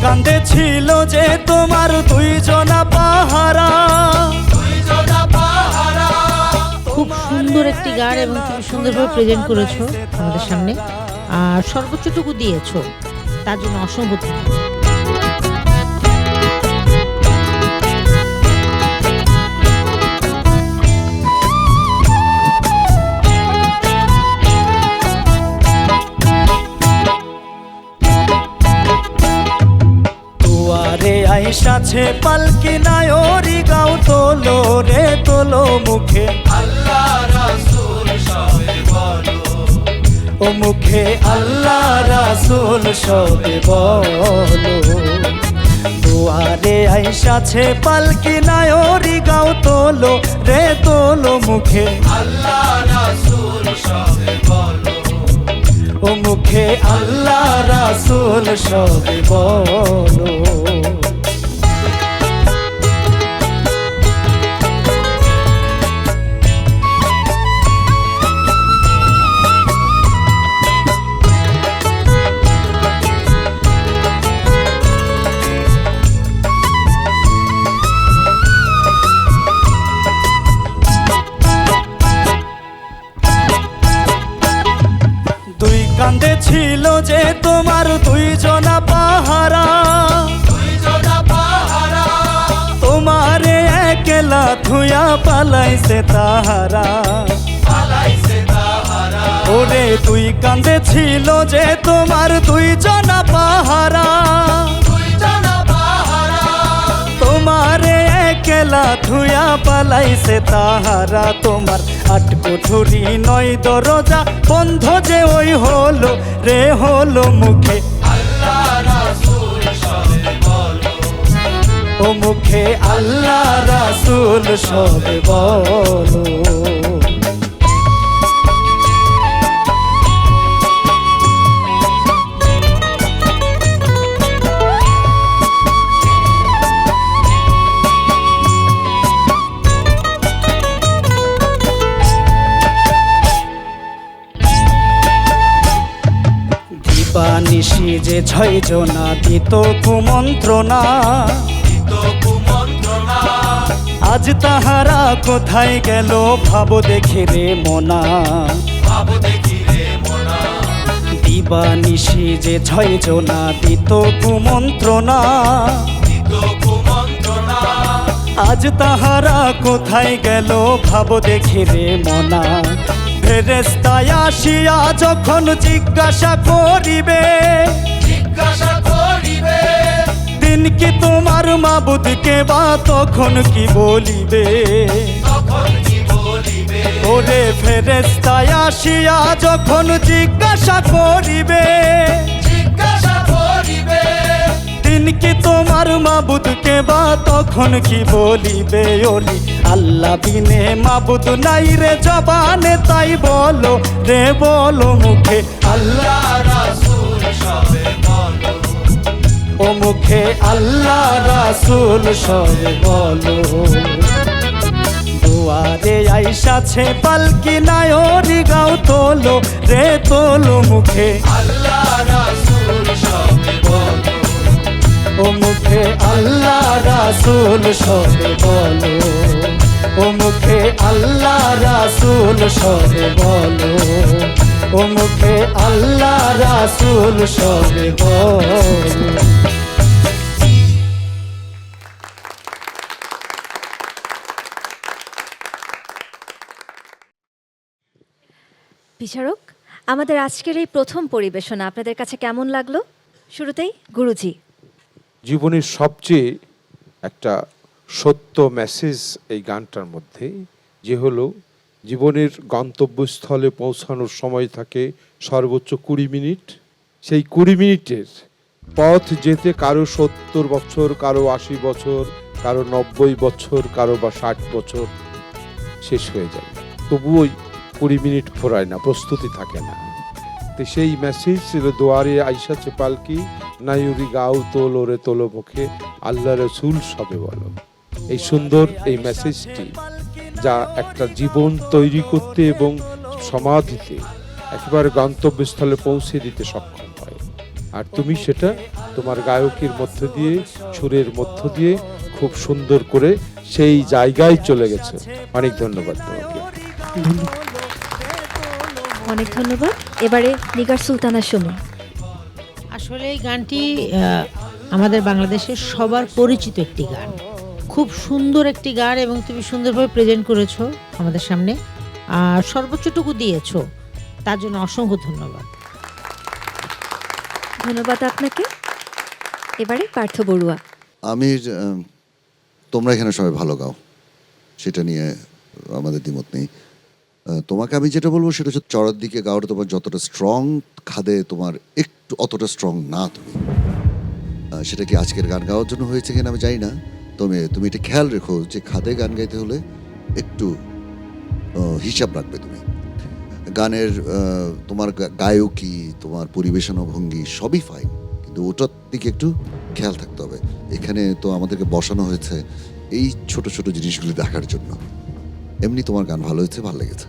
কাঁধে ছিল যে তোমার দুইজনা পাহারা। খুব সুন্দর একটি গান এবং তুমি সুন্দরভাবে প্রেজেন্ট করেছো আমাদের সামনে, আর সর্বোচ্চটুকু দিয়েছো, তার জন্য অসংখ্য ধন্যবাদ। আইসাছে পালকি নায়রি গাও তোলো রে তোলো মুখে আল্লাহ রাসূল সবে বলো, ও মুখে আল্লাহ রাসূল সবে বলো। দুয়ারে আইসাছে পালকি নায়রি গাও তোলো রে তোলো মুখে আল্লাহ রাসূল সবে বলো, ও মুখে আল্লাহ রাসূল সবে বলো। কাঁধে ছিল যে তোমার দুইজনা পাহারা, তোমারে একলা থুয়া পালাইছে তাহারা। ওরে তুই কাঁধে ছিল যে তোমার দুইজনা পাহারা, তোমারে একলা থুয়া পালাইছে তাহারা। তোমার আট কোঠরি নয় দরজা বন্ধ যে ওই হলো রে হলো মুখে আল্লাহ রাসূল সবে বলো, ও মুখে আল্লাহ রাসূল সবে বলো। নিশি যে ছয় জনা দিত কুমন্ত্রণা, আজ তাহারা কোথায় গেল ভাব দেখে রে মনা। দিবা নিশি যে ছয় জনা দিত কুমন্ত্রণা, আজ তাহারা কোথায় গেল ভাব দেখে রে মনা। ফেরেশতায় আসিয়া যখন জিজ্ঞাসা করিবে, দিন কি তোমার মাবুদকে বা তখন কি বলিবে। ওরে ফেরেশতায় আসিয়া যখন জিজ্ঞাসা করিবে, দিন কি তোমার মাবুদকে বা তখন কি বলিবে। ওলি আল্লাহ বিনে মাবুদ নাই রে জবানে, তাই বলো রে বলো মুখে আল্লাহ রাসূল সবে বলো, ও মুখে আল্লাহ রাসূল সবে বলো। দুয়ারে আইসাছে পালকি নায়রি গাও তোলো রে তোলো মুখে আল্লাহ রাসূল সবে বলো, ও মুখে আল্লাহ রাসূল সবে বলো, ও মুখে আল্লাহ রাসূল সবে বলো, ও মুখে আল্লাহ রাসূল সবে বলো। বিচারক, আমাদের আজকের এই প্রথম পরিবেশনা আপনাদের কাছে কেমন লাগলো? শুরুতেই গুরুজি। জীবনের সবচেয়ে একটা সত্য মেসেজ এই গানটার মধ্যে, যে হলো জীবনের গন্তব্যস্থলে পৌঁছানোর সময় থাকে সর্বোচ্চ 20 মিনিট। সেই 20 মিনিটের পথ যেতে কারো 70 বছর, কারো 80 বছর, কারো 90 বছর, কারো বা 60 বছর শেষ হয়ে যায়, তবুও 20 মিনিট ফুরায় না, প্রস্তুতি থাকে না। তো সেই মেসেজ ছিল দুয়ারে আইসাছে পালকি নায়রি গাও তোলো রে তোলো মুখে আল্লাহ রাসূল সবে বলো। এই সুন্দর এই মেসেজটি যা একটা জীবন তৈরি করতে এবং সমাধিতে একেবারে গন্তব্যস্থলে পৌঁছে দিতে সক্ষম হয়, আর তুমি সেটা তোমার গায়কির মধ্য দিয়ে, সুরের মধ্য দিয়ে খুব সুন্দর করে সেই জায়গায় চলে গেছে। অনেক ধন্যবাদ তোমাকে। অনেক ধন্যবাদ। এবারে নিগার সুলতানা সুমি। আসলে এই গানটি আমাদের বাংলাদেশের সবার পরিচিত একটি গান, খুব সুন্দর একটি গান এবং তুমি সুন্দরভাবে প্রেজেন্ট করেছো আমাদের সামনে, আর সর্বোচ্চটুকু দিয়েছো, তার জন্য অসংখ্য ধন্যবাদ। ধন্যবাদ আপনাকে। এবারে পার্থ বড়ুয়া। আমি তোমরা এখানে সবাই ভালো গাও, সেটা নিয়ে আমাদের দ্বিমত নেই। তোমাকে আমি যেটা বলবো সেটা হচ্ছে চড়ার দিকে গাওয়াটা তোমার যতটা স্ট্রং, খাদে তোমার একটু অতটা স্ট্রং না তুমি। সেটা কি আজকের গান গাওয়ার জন্য হয়েছে কিনা আমি জানি না, তুমি এটা খেয়াল রেখো যে খাদে গান গাইতে হলে একটু হিসাব রাখবে তুমি। গানের তোমার গায়কী, তোমার পরিবেশনা ভঙ্গি সবই ফাইন, কিন্তু ওটার দিকে একটু খেয়াল থাকতে হবে। এখানে তো আমাদেরকে বসানো হয়েছে এই ছোট ছোট জিনিসগুলি দেখার জন্য। এমনি তোমার গান ভালো হয়েছে, ভালো লেগেছে।